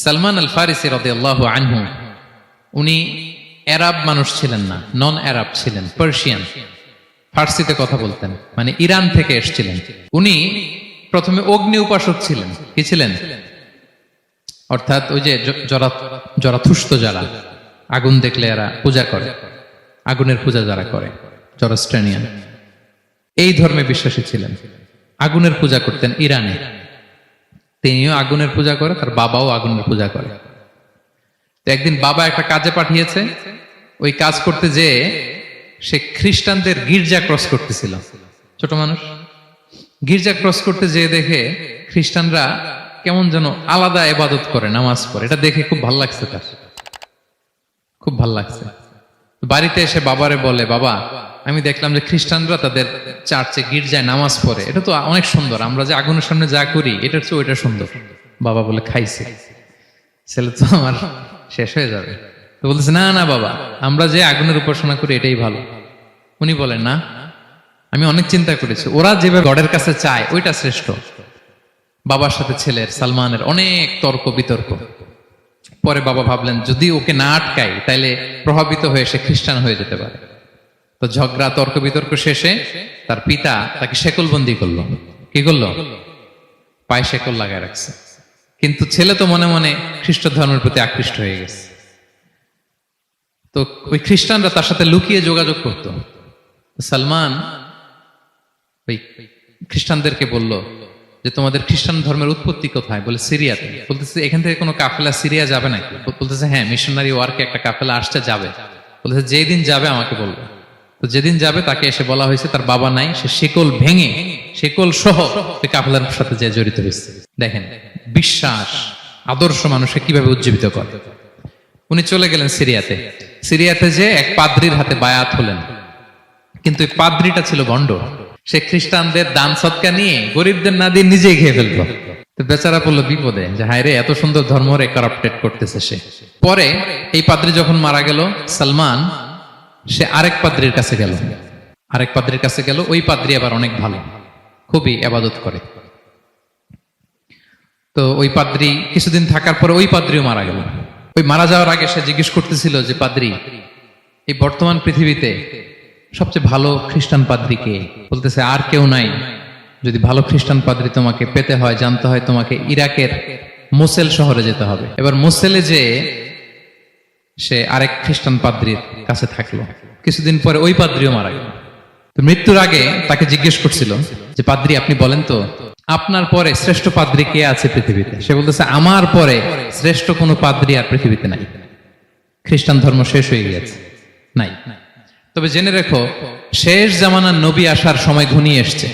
সালমান আল ফারিসি রাদিয়াল্লাহু আনহু উনি আরব মানুষ ছিলেন না, নন আরব ছিলেন, পার্সিয়ান, ফার্সিতে কথা বলতেন, মানে ইরান থেকে এসেছিলেন। উনি প্রথমে অগ্নি উপাসক ছিলেন। কি ছিলেন? অর্থাৎ ওই যে জরাথুস্ত যারা আগুন দেখলে এরা পূজা করে, আগুনের পূজা যারা করে, জরাস্ট্রেনিয়ান, এই ধর্মে বিশ্বাসী ছিলেন। আগুনের পূজা করতেন ইরানে। তিনিও আগুনের পূজা করে, তার বাবাও আগুনের পূজা করে। তো একদিন বাবা একটা কাজে পাঠিয়েছে, ওই কাজ করতে যেয়ে সে খ্রিস্টানদের গির্জা ক্রস করতেছিল। ছোট মানুষ গির্জা ক্রস করতে যেয়ে দেখে খ্রিস্টানরা কেমন যেন আলাদা ইবাদত করে, নামাজ পড়ে। এটা দেখে খুব ভালো লাগছে, তার খুব ভালো লাগছে। বাড়িতে এসে বাবারে বলে, বাবা আমি দেখলাম যে খ্রিস্টানরা তাদের চার্চে গির্জায় নামাজ পড়ে, এটা তো অনেক সুন্দর, আমরা যে আগুনের সামনে যা করি এটার চেয়ে ওইটা সুন্দর। বাবা বলে, খাইছে, ছেলে তো আমার শেষ হয়ে যাবে। তো বলতেছে, না না বাবা, আমরা যে আগুনের উপাসনা করি এটাই ভালো। উনি বলেন, না, আমি অনেক চিন্তা করেছি, ওরা যেভাবে গডের কাছে চায় ওইটা শ্রেষ্ঠ। বাবার সাথে ছেলের, সালমানের অনেক তর্ক বিতর্ক। পরে বাবা ভাবলেন, যদি ওকে না আটকাই তাইলে প্রভাবিত হয়ে সে খ্রিস্টান হয়ে যেতে পারে। তো ঝগড়া তর্ক বিতর্ক শেষে তার পিতা তাকে শেকলবন্দি করলো। কি করলো? পায়ে শেকল লাগায় রাখছে। কিন্তু ছেলে তো মনে মনে খ্রিস্ট ধর্মের প্রতি আকৃষ্ট হয়ে গেছে। তো ওই খ্রিস্টানরা তার সাথে লুকিয়ে যোগাযোগ করত। সালমান ওই খ্রিস্টানদেরকে বলল যে, তোমাদের খ্রিস্টান ধর্মের উৎপত্তি কোথায়? বলে, সিরিয়াতে। বলতেছে, এখান থেকে কোনো কাফেলা সিরিয়া যাবে নাকি? বলতেছে, হ্যাঁ, মিশনারি ওয়ার্কে একটা কাফেলা আসছে, যাবে। বলতেছে, যেদিন যাবে আমাকে বলবে। তো যেদিন যাবে তাকে এসে বলা হয়েছে তার বাবা নাই, সে শিকল ভেঙে, শিকল সহ ওই কাফেলার সাথে যে জড়িত হয়েছে। দেখেন বিশ্বাস, আদর্শ মানুষকে কিভাবে উজ্জীবিত করে। উনি চলে গেলেন সিরিয়াতে। সিরিয়াতে যে এক পাদ্রির হাতে বায়াত হলেন, কিন্তু এই পাদ্রিটা ছিল ভণ্ড। সে খ্রিস্টানদের দান সৎকা নিয়ে গরিবদের না দিয়ে নিজেই খেয়ে ফেলতো। তো বেচারা পড়লো বিপদে, যে হায় রে, এত সুন্দর ধর্ম রে কারাপ্টেড করতেছে সে। পরে এই পাদ্রি যখন মারা গেল, সালমান সে আরেক পাদ্রির কাছে গেল। আরেক পাদ্রির কাছে গেল। ওই পাদ্রি আবার অনেক ভালো, খুবই ইবাদত করে। তো ওই পাদ্রি কিছুদিন থাকার পরে ওই পাদ্রিও মারা গেল। ওই মারা যাওয়ার আগে সে জিজ্ঞেস করতেছিল যে, পাদ্রি, এই বর্তমান পৃথিবীতে সবচেয়ে ভালো খ্রিস্টান পাদ্রি কে? বলতেছে, আর কেউ নাই। যদি ভালো খ্রিস্টান পাদ্রি তোমাকে পেতে হয়, জানতে হয়, তোমাকে ইরাকের মোসেল শহরে যেতে হবে। এবার মোসেলে যে সে আরেক খ্রিস্টান পাদ্রির কাছে থাকলো। কিছুদিন পরে ওই পাদ্রিও মারা গেল। তো মৃত্যুর আগে তাকে জিজ্ঞেস করছিল যে, পাদ্রি আপনি বলেন তো, আপনার পরে শ্রেষ্ঠ পাদ্রি কে আছে পৃথিবীতে? সে বলতেছে, আমার পরে শ্রেষ্ঠ কোনো পাদ্রি আর পৃথিবীতে নাই। খ্রিস্টান ধর্ম শেষ হয়ে গিয়েছে, নাই। তবে জেনে রেখো, শেষ জামানার নবী আসার সময় ঘনিয়ে এসছে।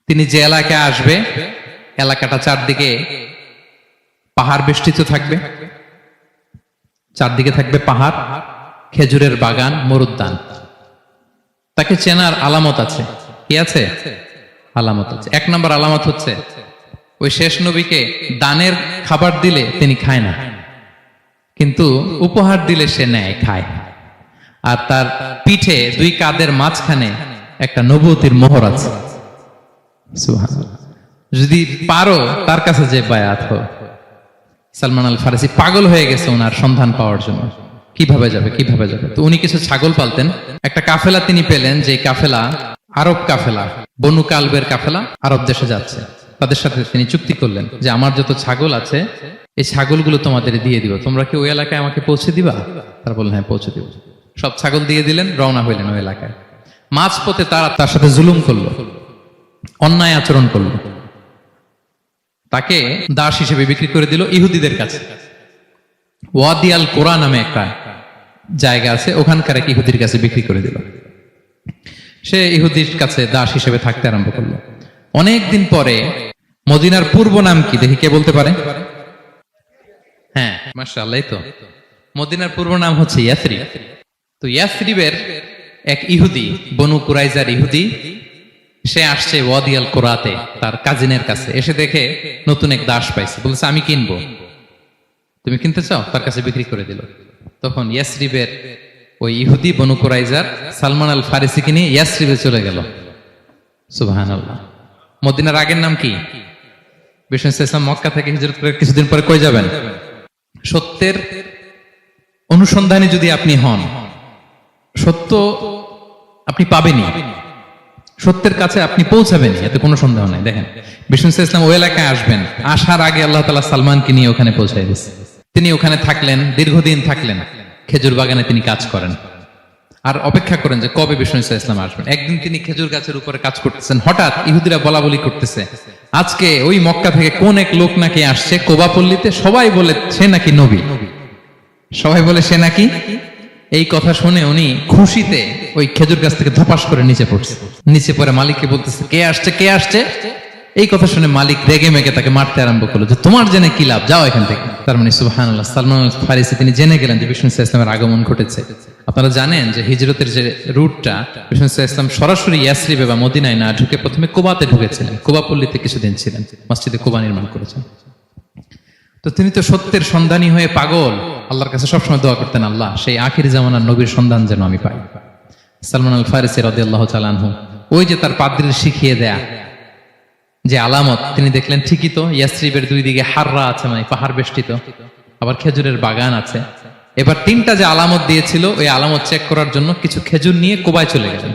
তিনি যে এলাকায় আসবে, এলাকাটা চারদিকে পাহাড় বেষ্টিত থাকবে। চারদিকে থাকবে পাহাড়, খেজুরের বাগান, মরুদ্যান। তাকে চেনার আলামত আছে। কি আছে? আলামত আছে। এক নম্বর আলামত হচ্ছে, ওই শেষ নবীকে দানের খাবার দিলে তিনি খায় না, কিন্তু উপহার দিলে সে নেয়, খায়। আর তার পিঠে দুই কাঁধের মাঝখানে একটা নবুয়তির মোহর আছে। সুবহানাল্লাহ। যদি পারো তার কাছে যে বায়াত হও। সালমান আল ফারিসি পাগল হয়ে গেছে ওনার সন্ধান পাওয়ার জন্য। কিভাবে যাবে, কিভাবে যাবে? তো উনি কিছু ছাগল পালতেন। একটা কাফেলা তিনি পেলেন, যে কাফেলা আরব কাফেলা, বনু কালবের কাফেলা, আরব দেশে যাচ্ছে। তাদের সাথে তিনি চুক্তি করলেন যে, আমার যত ছাগল আছে এই ছাগলগুলো তোমাদের দিয়ে দিব, তোমরা কি ওই এলাকায় আমাকে পৌঁছে দিবা? তারা বললেন, হ্যাঁ, পৌঁছে দিব। সব ছাগল দিয়ে দিলেন, রওনা হইলেন ওই এলাকায়। মাঝপথে তারা তার সাথে জুলুম করলো, অন্যায় আচরণ করলো। তাকে দাস হিসেবে বিক্রি করে দিল ইহুদিদের কাছে। ওয়াদি আল কোরা নামে একটা জায়গা আছে, ওখানকার এক ইহুদির কাছে বিক্রি করে দিল। সে ইহুদির কাছে দাস হিসেবে থাকতে আরম্ভ করলো। অনেকদিন পরে, মদিনার পূর্ব নাম কি দেখি কে বলতে পারে? হ্যাঁ, মাশাআল্লাহ। তো মদিনার পূর্ব নাম হচ্ছে ইয়াসরিব। তো ইয়াসরিবের এক ইহুদি, বনু কুরাইজার ইহুদি, সে আসছে ওয়াদি আল কোরাতে তার কাজিনের কাছে। এসে দেখে নতুন এক দাস পাইছে, বলছে, আমি কিনবো, তুমি কিনতে চাও? তার কাছে বিক্রি করে দিল। তখন ইয়াসরিবের ওই ইহুদি, বনু কুরাইজার, সালমান আল ফারিসিকে নিয়ে ইয়াসরিবে চলে গেল। সুবহানাল্লাহ। মদিনার আগের নাম কি? বিষ্ণু ইসলাম মক্কা থেকে হিজরত করে কিছুদিন পরে কই যাবেন? সত্যের অনুসন্ধানে যদি আপনি হন, সত্য আপনি পাবেনই, সত্যের কাছে আপনি পৌঁছাবেন, এতে কোনো সন্দেহ নাই। দেখেন বিষ্ণু ইসলাম ওই এলাকায় আসবেন, আসার আগে আল্লাহ তাআলা সালমানকে নিয়ে ওখানে পৌঁছায় দিয়েছে। তিনি ওখানে থাকলেন, দীর্ঘদিন থাকলেন, খেজুর বাগানে তিনি কাজ করেন আর অপেক্ষা করেন যে কবে বিষ্ণু ইসলাম আসবেন। একদিন তিনি খেজুর গাছের উপরে কাজ করতেছেন, হঠাৎ ইহুদিরা বলা বলি করতেছে, আজকে ওই মক্কা থেকে কোন এক লোক নাকি আসছে কোবাপল্লীতে, সবাই বলে সে নাকি নবী, সবাই বলে সে নাকি। এই কথা শুনে উনি খুশিতে ওই খেজুর গাছ থেকে ধপাস করে নিচে পড়ছে। নিচে পড়ে মালিককে বলতেছে, কে আসছে কে আসছে। এই কথা শুনে মালিক রেগে মেগে তাকে মারতে আরম্ভ করলো, যে তোমার জেনে কি লাভ, যাও এখান থেকে। তার মানে সুবহানাল্লাহ, সালমান আল ফারিসি তিনি জেনে গেলেন যে বিষ্ণু ইসলামের আগমন ঘটেছে। আপনারা জানেন যে হিজরতের যে রুটটা, বিষ্ণু ইসলাম সরাসরি ইয়াসরিবে বা মদিনায় না ঢুকে প্রথমে কুবাতে ঢুকেছিলেন, কুবাপল্লীতে কিছুদিন ছিলেন, মসজিদে কুবা নির্মাণ করেছেন। তো তিনি তো সত্যের সন্ধানী হয়ে পাগল, আল্লাহর কাছে সবসময় দোয়া করতেন, আল্লাহ সেই আখির জামানার নবীর সন্ধান যেন আমি পাই। সালমান আল ফারিসি রাদিয়াল্লাহু তাআলা আনহু, ওই যে তার পাদ্রীর শিখিয়ে দেয়া যে আলামত, তিনি দেখলেন ঠিকই তো ইয়াসরিবের দুই দিকে হাররা আছে, মানে পাহাড় বেষ্টিত, আবার খেজুরের বাগান আছে। এবার তিনটা যে আলামত দিয়েছিল, ওই আলামত চেক করার জন্য কিছু খেজুর নিয়ে কুবায় চলে গেলেন।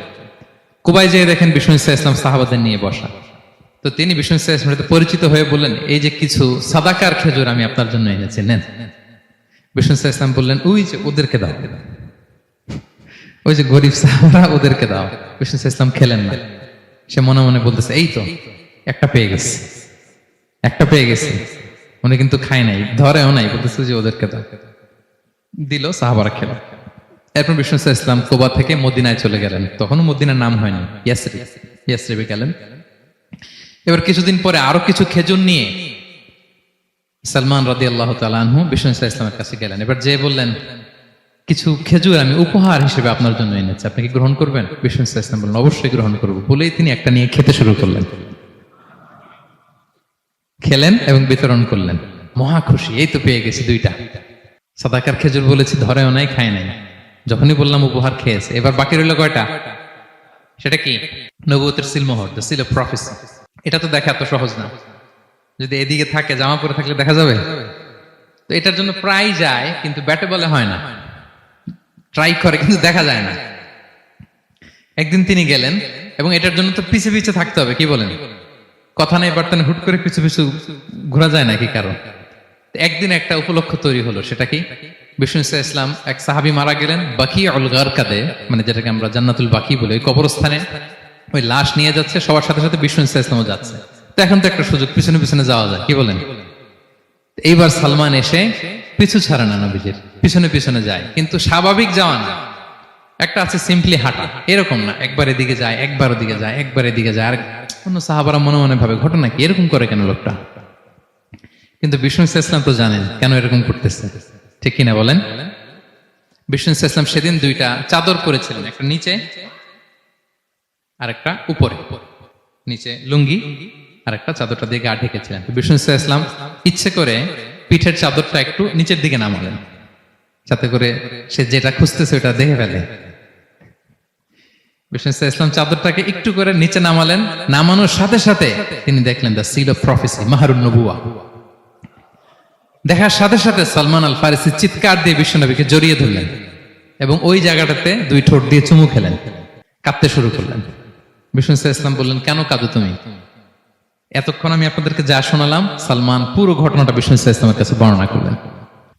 কুবায় যেয়ে দেখেন বিষ্ণু ইসলাম সাহাবাদের নিয়ে বসা। তো তিনি বিষ্ণু ইসলামের সাথে পরিচিত হয়ে বললেন, এই যে কিছু সাদাকার খেজুর আমি আপনার জন্য এনেছি, নেন। বিষ্ণু ইসলাম বললেন, ওই যে ওদেরকে দাও, ওই যে গরিব সাহাবারা, ওদেরকে দাও। বিষ্ণু ইসলাম খেলেন না, সে মনে মনে বলতেছে, এই তো একটা পেয়ে গেছে, একটা পেয়ে গেছে। উনি কিন্তু খায় নাই, ধরেও নাই, বলতেছে যে ওদেরকে দাও। দিল, সাহাবারা খেল। এরপর বিষ্ণু ইসলাম কুবা থেকে মদিনায় চলে গেলেন, তখনও মদিনার নাম হয়নি, ইয়াসরিবে গেলেন। এবার কিছুদিন পরে আরো কিছু খেজুর নিয়ে সালমান রাদিয়াল্লাহু তাআলা আনহু বিষ্ণু ইসলামের কাছে গেলেন। এবার যে বললেন, কিছু খেজুর আমি উপহার হিসেবে আপনার জন্য এনেছি, আপনি কি গ্রহণ করবেন? বিষ্ণু ইসলাম বললেন, অবশ্যই গ্রহণ করবো। বলেই তিনি একটা নিয়ে খেতে শুরু করলেন, খেলেন এবং বিতরণ করলেন। মহা খুশি, এই তো পেয়ে গেছি দুইটা সাদাকার খেজুর, বলেছি ধরেও নাই, খায় নাই। যখনই বললাম উপহার, খেয়েছে। এবার বাকি রইল কয়টা? সেটা কি? নবুয়তের সিলমোহর, দ্য সিল অফ প্রফেসি। এটা তো দেখা এত সহজ না, যদি এদিকে থাকে, জামা পরে থাকলে দেখা যাবে? তো এটার জন্য প্রায় যায়, কিন্তু ব্যাটে বলে হয় না, ট্রাই করে কিন্তু দেখা যায় না। একদিন তিনি গেলেন, এবং এটার জন্য তো পিছে পিছে থাকতে হবে, কি বলেন? কথা নেই বার্তা নেই, হুট করে পিছু পিছু ঘোরা যায় নাকি কারো? একদিন একটা উপলক্ষ তৈরি হলো, সেটা কি? বিষ্ণু ইসলাম, এক সাহাবী মারা গেলেন বাকিউল গারকাদে, মানে যেটাকে আমরা জান্নাতুল বাকি বলি, ওই কবরস্থানে ওই লাশ নিয়ে যাচ্ছে, সবার সাথে সাথে বিষ্ণু ইসলামও যাচ্ছে। তো এখন তো একটা সুযোগ, পিছনে পিছনে যাওয়া যায়, কি বলেন? এইবার সালমান এসে পিছু ছাড়ে না, নবীজির পিছনে পিছনে যায়, কিন্তু স্বাভাবিক যাওয়া না, একটা আছে সিম্পলি হাঁটা, এরকম না, একবার এদিকে যায়, একবার ওদিকে যায়, একবার এদিকে যায়। আর অন্য সাহাবারা মনে মনে ভাবে, ঘটনা কি, এরকম করে কেন লোকটা? কিন্তু বিষ্ণু ইসলাম তো জানেন কেন এরকম করতেছে, ঠিক কিনা বলেন? বিষ্ণু ইসলাম সেদিন দুইটা চাদর পরেছিলেন, একটা নিচে আর একটা উপরে, নিচে লুঙ্গি আর একটা চাদরটা দিয়ে গা ঢেকেছিলেন। বিষ্ণু ইসলাম ইচ্ছে করে পিঠের চাদরটা একটু নিচের দিকে নামালেন, যাতে করে সে যেটা খুঁজতেছে ওটা দেখে ফেলে। বিষ্ণু ইসলাম চাদরটাকে একটু করে নিচে নামালেন, নামানোর সাথে সাথে তিনি দেখলেন দ্য সিল অফ প্রফেসি, মাহরুন নবুয়া। দেখার সাথে সাথে সালমান আল ফারিসি চিৎকার দিয়ে বিশ্বনবীকে জড়িয়ে ধরলেন এবং ওই জায়গাটাতে দুই ঠোঁট দিয়ে চুমু খেলেন, কাঁদতে শুরু করলেন। বিষ্ণু ইসলাম বললেন, কেন কাঁদো তুমি? এতক্ষণ আমি আপনাদেরকে যা শোনালাম, সালমান পুরো ঘটনাটা বিষ্ণু ইসলামের কাছে বর্ণনা করলেন।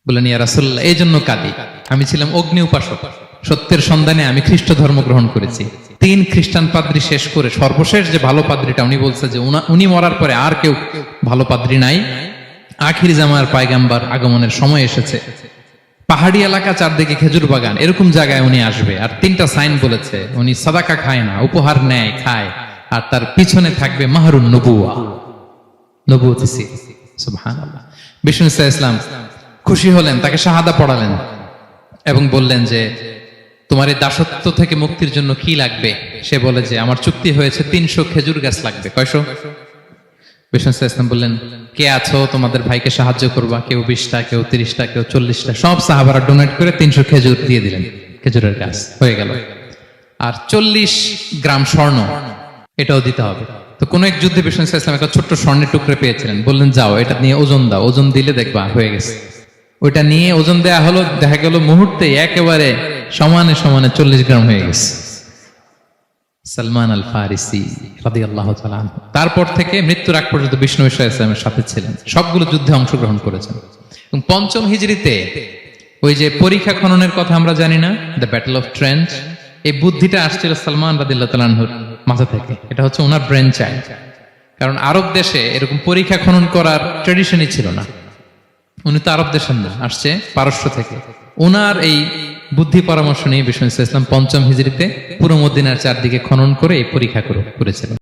বললেন, ইয়া রাসূলুল্লাহ, এই জন্য কাঁদি, আমি ছিলাম অগ্নি উপাসক, সত্যের সন্ধানে আমি খ্রিস্ট ধর্ম গ্রহণ করেছি। 3 খ্রিস্টান পাদ্রী শেষ করে সর্বশেষ যে ভালো পাদ্রীটা, উনি বলছে যে উনি মরার পরে আর কেউ ভালো পাদ্রী নাই, আখির জামার পায়গাম্বার আগমনের সময় এসেছে। পাহাড়ি এলাকা, চারদিকে খেজুর বাগান, এরকম জায়গায় উনি আসবে। আর 3টা সাইন বলেছে, উনি সাদাকা খায় না, উপহার নেয়, খায়, আর তার পিছনে থাকবে মাহরুন নবুয়া, নবুয়তি সিল। সুবহানাল্লাহ। বিষ্ণু ইসলাম খুশি হলেন, তাকে শাহাদা পড়ালেন এবং বললেন যে, তোমার এই দাসত্ব থেকে মুক্তির জন্য কি লাগবে? সে বলে যে, আমার চুক্তি হয়েছে 300 খেজুর গাছ লাগবে। কয়শো? বিষ্ণু ইসলাম বললেন, কে আছো তোমাদের ভাইকে সাহায্য করবা? কেউ 20টা, কেউ 30টা, কেউ 40টা। সব সাহাবারা ডোনেট করে 300 খেজুর দিয়ে দিলেন, খেজুরের গাছ হয়ে গেল। আর 40 গ্রাম স্বর্ণ, এটাও দিতে হবে। তো কোন এক যুদ্ধে বিষ্ণু ইসলাম একটা ছোট্ট স্বর্ণের টুকরে পেয়েছিলেন, বললেন যাও এটা নিয়ে ওজন দাও, ওজন দিলে দেখবা হয়ে গেছে। ওইটা নিয়ে ওজন দেয়া হলো, দেখা গেল মুহূর্তে একেবারে সমানে সমানে 40 গ্রাম হয়ে গেছে। সালমান আল ফারিসি রাদিয়াল্লাহু তাআলা আনহু তারপর থেকে মৃত্যুর আগ পর্যন্ত বিষ্ণু ইসলামের সাথে ছিলেন, সবগুলো যুদ্ধে অংশগ্রহণ করেছেন। এবং 5ম হিজরিতে ওই যে পরীক্ষা খননের কথা আমরা জানি না, দ্য ব্যাটল অফ ট্রেন্চ, এই বুদ্ধিটা আসছিল সালমান রাদিয়াল্লাহু তাআলা আনহুর মাথা থেকে। এটা হচ্ছে ওনার ব্রেন চাইল্ড। কারণ আরব দেশে এরকম পরীক্ষা খনন করার ট্রেডিশনই ছিল না। উনি তো আরব দেশের না, আসছে পারস্য থেকে। ওনার এই বুদ্ধি পরামর্শ নিয়ে বিষ্ণু ইসলাম 5ম হিজরিতে পুরো মদিনার চারদিকে খনন করে এই পরীক্ষা করেছিলেন।